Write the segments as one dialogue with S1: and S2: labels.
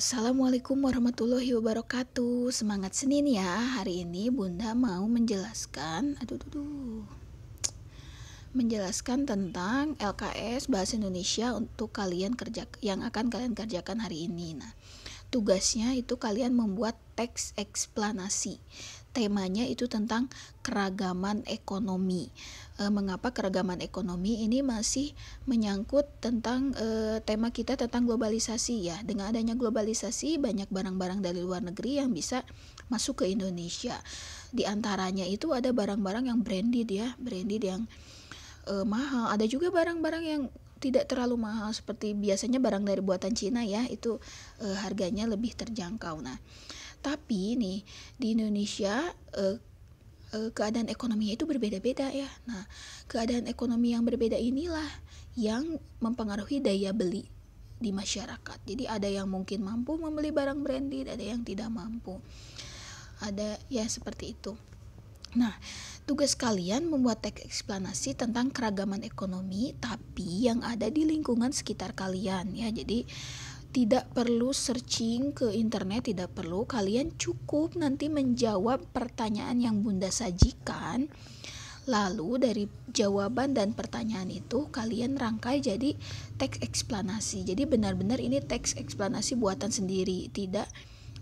S1: Assalamualaikum warahmatullahi wabarakatuh. Semangat Senin ya. Hari ini Bunda mau menjelaskan tentang LKS Bahasa Indonesia untuk kalian yang akan kalian kerjakan hari ini. Nah, tugasnya itu kalian membuat teks eksplanasi. Temanya itu tentang keragaman ekonomi. Mengapa keragaman ekonomi ini masih menyangkut tentang tema kita tentang globalisasi ya. Dengan adanya globalisasi, banyak barang-barang dari luar negeri yang bisa masuk ke Indonesia. Di antaranya itu ada barang-barang yang branded yang mahal. Ada juga barang-barang yang tidak terlalu mahal, seperti biasanya barang dari buatan Cina ya, itu harganya lebih terjangkau. Nah, tapi nih di Indonesia keadaan ekonominya itu berbeda-beda ya. Nah, keadaan ekonomi yang berbeda inilah yang mempengaruhi daya beli di masyarakat. Jadi ada yang mungkin mampu membeli barang branded, ada yang tidak mampu. Ada ya seperti itu. Nah, tugas kalian membuat teks eksplanasi tentang keragaman ekonomi tapi yang ada di lingkungan sekitar kalian ya. Jadi tidak perlu searching ke internet, tidak perlu. Kalian cukup nanti menjawab pertanyaan yang Bunda sajikan. Lalu dari jawaban dan pertanyaan itu kalian rangkai jadi teks eksplanasi. Jadi benar-benar ini teks eksplanasi buatan sendiri, tidak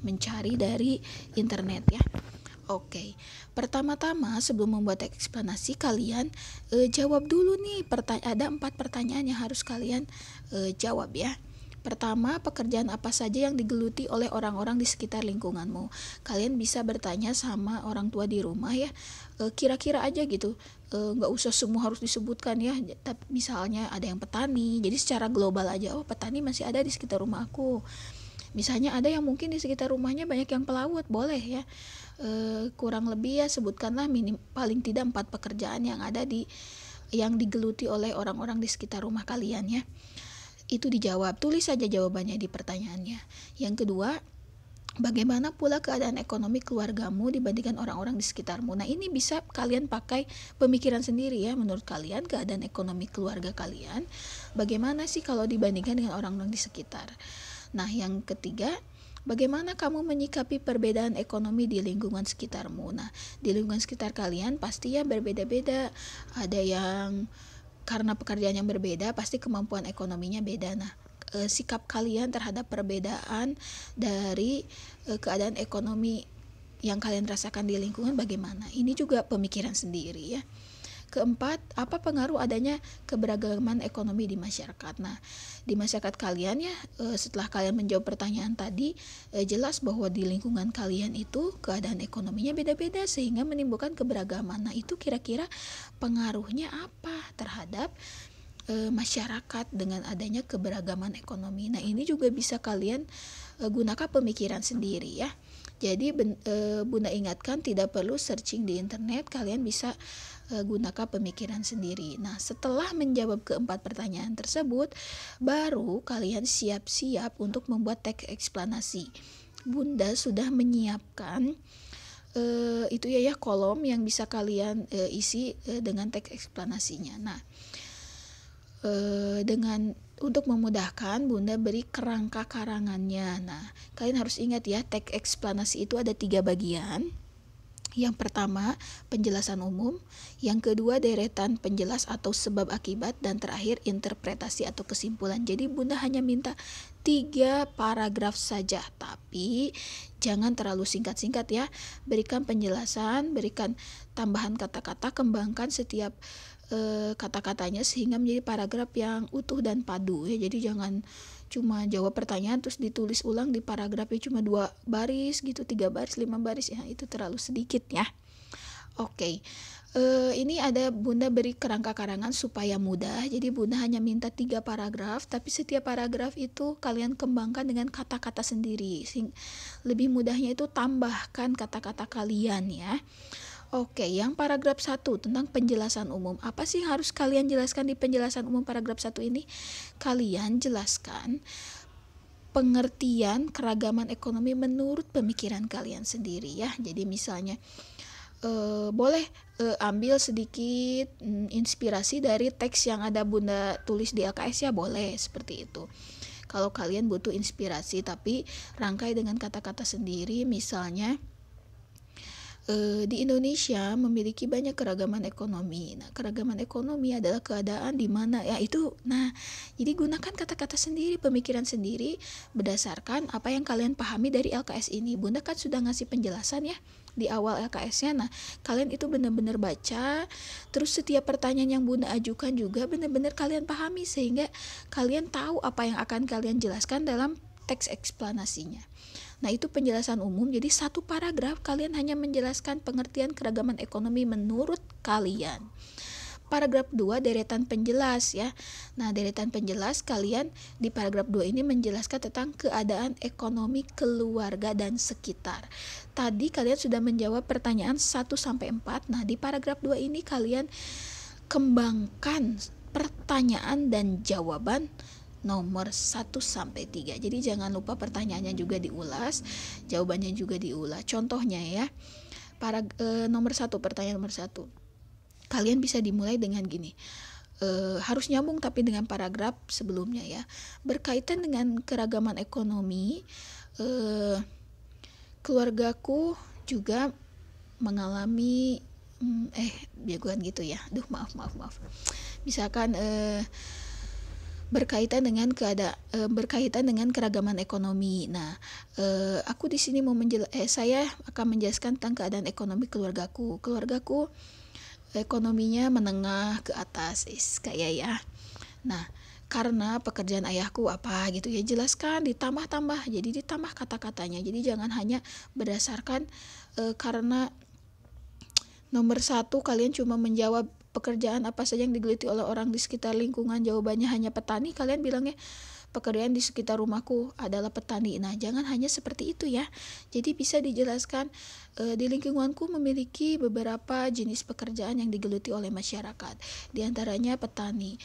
S1: mencari dari internet ya. Oke, pertama-tama sebelum membuat teks eksplanasi kalian jawab dulu nih. Ada 4 pertanyaan yang harus kalian jawab ya. Pertama, pekerjaan apa saja yang digeluti oleh orang-orang di sekitar lingkunganmu. Kalian bisa bertanya sama orang tua di rumah ya, kira-kira aja gitu, nggak usah semua harus disebutkan ya. Tapi misalnya ada yang petani, jadi secara global aja, oh petani masih ada di sekitar rumah aku. Misalnya ada yang mungkin di sekitar rumahnya banyak yang pelaut, boleh ya. Kurang lebih ya sebutkanlah paling tidak 4 pekerjaan yang digeluti oleh orang-orang di sekitar rumah kalian ya. Itu dijawab, tulis saja jawabannya di pertanyaannya. Yang kedua, bagaimana pula keadaan ekonomi keluargamu dibandingkan orang-orang di sekitarmu. Nah, ini bisa kalian pakai pemikiran sendiri ya. Menurut kalian keadaan ekonomi keluarga kalian bagaimana sih kalau dibandingkan dengan orang-orang di sekitar. Nah, yang ketiga, bagaimana kamu menyikapi perbedaan ekonomi di lingkungan sekitarmu. Nah, di lingkungan sekitar kalian pasti ya berbeda-beda. Ada yang karena pekerjaan yang berbeda pasti kemampuan ekonominya beda. Nah, sikap kalian terhadap perbedaan dari keadaan ekonomi yang kalian rasakan di lingkungan bagaimana? Ini juga pemikiran sendiri ya. Keempat, apa pengaruh adanya keberagaman ekonomi di masyarakat? Nah, di masyarakat kalian ya, setelah kalian menjawab pertanyaan tadi, jelas bahwa di lingkungan kalian itu keadaan ekonominya beda-beda sehingga menimbulkan keberagaman. Nah, itu kira-kira pengaruhnya apa terhadap masyarakat dengan adanya keberagaman ekonomi. Nah, ini juga bisa kalian gunakan pemikiran sendiri ya. Jadi Bunda ingatkan tidak perlu searching di internet, kalian bisa gunakan pemikiran sendiri. Nah, setelah menjawab keempat pertanyaan tersebut, baru kalian siap-siap untuk membuat teks eksplanasi. Bunda sudah menyiapkan itu ya kolom yang bisa kalian isi dengan teks eksplanasinya. Nah, untuk memudahkan Bunda beri kerangka karangannya. Nah, kalian harus ingat ya, teks eksplanasi itu ada 3 bagian. Yang pertama, penjelasan umum. Yang kedua, deretan penjelas atau sebab akibat. Dan terakhir, interpretasi atau kesimpulan. Jadi Bunda hanya minta 3 paragraf saja. Tapi jangan terlalu singkat-singkat ya. Berikan penjelasan, berikan tambahan kata-kata, kembangkan setiap kata-katanya sehingga menjadi paragraf yang utuh dan padu ya. Jadi jangan cuma jawab pertanyaan terus ditulis ulang di paragrafnya cuma 2 baris gitu, 3 baris, 5 baris ya, itu terlalu sedikit ya. Oke. Ini ada Bunda beri kerangka karangan supaya mudah. Jadi Bunda hanya minta 3 paragraf, tapi setiap paragraf itu kalian kembangkan dengan kata-kata sendiri. Lebih mudahnya itu tambahkan kata-kata kalian ya. Oke, yang paragraf 1 tentang penjelasan umum. Apa sih yang harus kalian jelaskan di penjelasan umum paragraf 1 ini? Kalian jelaskan pengertian keragaman ekonomi menurut pemikiran kalian sendiri ya. Jadi misalnya boleh ambil sedikit inspirasi dari teks yang ada Bunda tulis di LKS ya, boleh seperti itu. Kalau kalian butuh inspirasi tapi rangkai dengan kata-kata sendiri, misalnya di Indonesia memiliki banyak keragaman ekonomi. Nah, keragaman ekonomi adalah keadaan di mana ya itu. Nah, jadi gunakan kata-kata sendiri, pemikiran sendiri berdasarkan apa yang kalian pahami dari LKS ini. Bunda kan sudah ngasih penjelasan ya di awal LKS-nya. Nah, kalian itu benar-benar baca, terus setiap pertanyaan yang Bunda ajukan juga benar-benar kalian pahami sehingga kalian tahu apa yang akan kalian jelaskan dalam teks eksplanasinya. Nah, itu penjelasan umum. Jadi satu paragraf kalian hanya menjelaskan pengertian keragaman ekonomi menurut kalian. Paragraf 2 deretan penjelas ya. Nah, deretan penjelas kalian di paragraf 2 ini menjelaskan tentang keadaan ekonomi keluarga dan sekitar. Tadi kalian sudah menjawab pertanyaan 1 sampai 4. Nah, di paragraf 2 ini kalian kembangkan pertanyaan dan jawaban nomor 1 sampai 3. Jadi jangan lupa pertanyaannya juga diulas, jawabannya juga diulas. Contohnya ya. Nomor 1, pertanyaan nomor 1. Kalian bisa dimulai dengan gini. Harus nyambung tapi dengan paragraf sebelumnya ya. Berkaitan dengan keragaman ekonomi, keluargaku juga mengalami jagoan gitu ya. Maaf. Misalkan berkaitan dengan keragaman ekonomi. Nah, aku di sini saya akan menjelaskan tentang keadaan ekonomi keluargaku. Keluargaku ekonominya menengah ke atas, kayak ya. Nah, karena pekerjaan ayahku apa gitu ya, jelaskan, ditambah. Jadi ditambah kata-katanya. Jadi jangan hanya berdasarkan karena nomor 1 kalian cuma menjawab pekerjaan apa saja yang digeluti oleh orang di sekitar lingkungan, jawabannya hanya petani, kalian bilangnya pekerjaan di sekitar rumahku adalah petani. Nah, jangan hanya seperti itu ya. Jadi bisa dijelaskan di lingkunganku memiliki beberapa jenis pekerjaan yang digeluti oleh masyarakat. Di antaranya petani.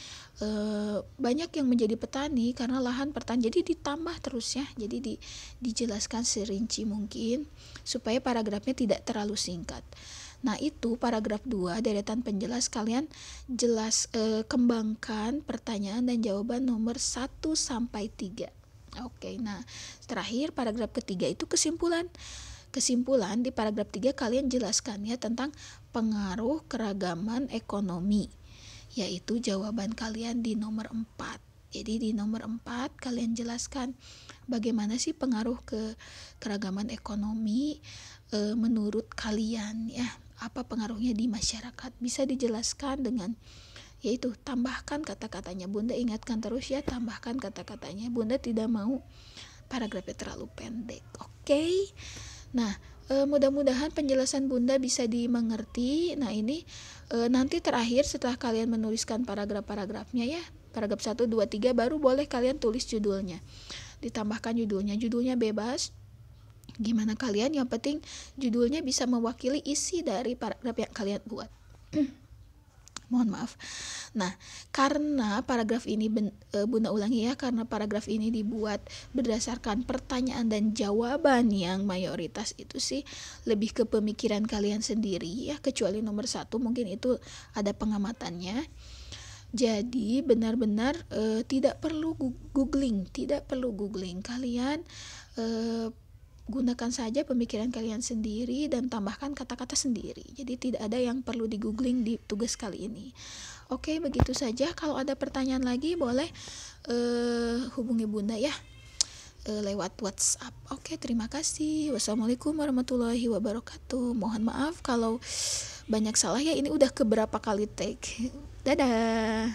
S1: Banyak yang menjadi petani karena lahan pertanian. Jadi ditambah terus ya. Jadi dijelaskan serinci mungkin supaya paragrafnya tidak terlalu singkat. Nah, itu paragraf 2 deretan penjelas, kalian kembangkan pertanyaan dan jawaban nomor 1 sampai 3. Oke, nah terakhir paragraf ketiga itu kesimpulan. Kesimpulan di paragraf 3 kalian jelaskan ya tentang pengaruh keragaman ekonomi, yaitu jawaban kalian di nomor 4. Jadi di nomor 4 kalian jelaskan bagaimana sih pengaruh keragaman ekonomi menurut kalian ya. Apa pengaruhnya di masyarakat, bisa dijelaskan dengan yaitu tambahkan kata-katanya. Bunda ingatkan terus ya, tambahkan kata-katanya. Bunda tidak mau paragrafnya terlalu pendek. Oke. Nah, mudah-mudahan penjelasan Bunda bisa dimengerti. Nah, ini nanti terakhir setelah kalian menuliskan paragraf-paragrafnya ya, paragraf 1, 2, 3 baru boleh kalian tulis judulnya. Ditambahkan judulnya bebas. Gimana kalian, yang penting judulnya bisa mewakili isi dari paragraf yang kalian buat. Mohon maaf. Nah, karena paragraf ini Bunda ulangi ya, karena paragraf ini dibuat berdasarkan pertanyaan dan jawaban yang mayoritas itu sih lebih ke pemikiran kalian sendiri ya, kecuali nomor 1 mungkin itu ada pengamatannya. Jadi benar-benar tidak perlu googling, kalian gunakan saja pemikiran kalian sendiri dan tambahkan kata-kata sendiri. Jadi tidak ada yang perlu di googling di tugas kali ini. Oke, begitu saja. Kalau ada pertanyaan lagi boleh hubungi Bunda ya lewat WhatsApp. Oke, terima kasih. Wassalamualaikum warahmatullahi wabarakatuh. Mohon maaf kalau banyak salah ya, ini udah keberapa kali take. Dadah.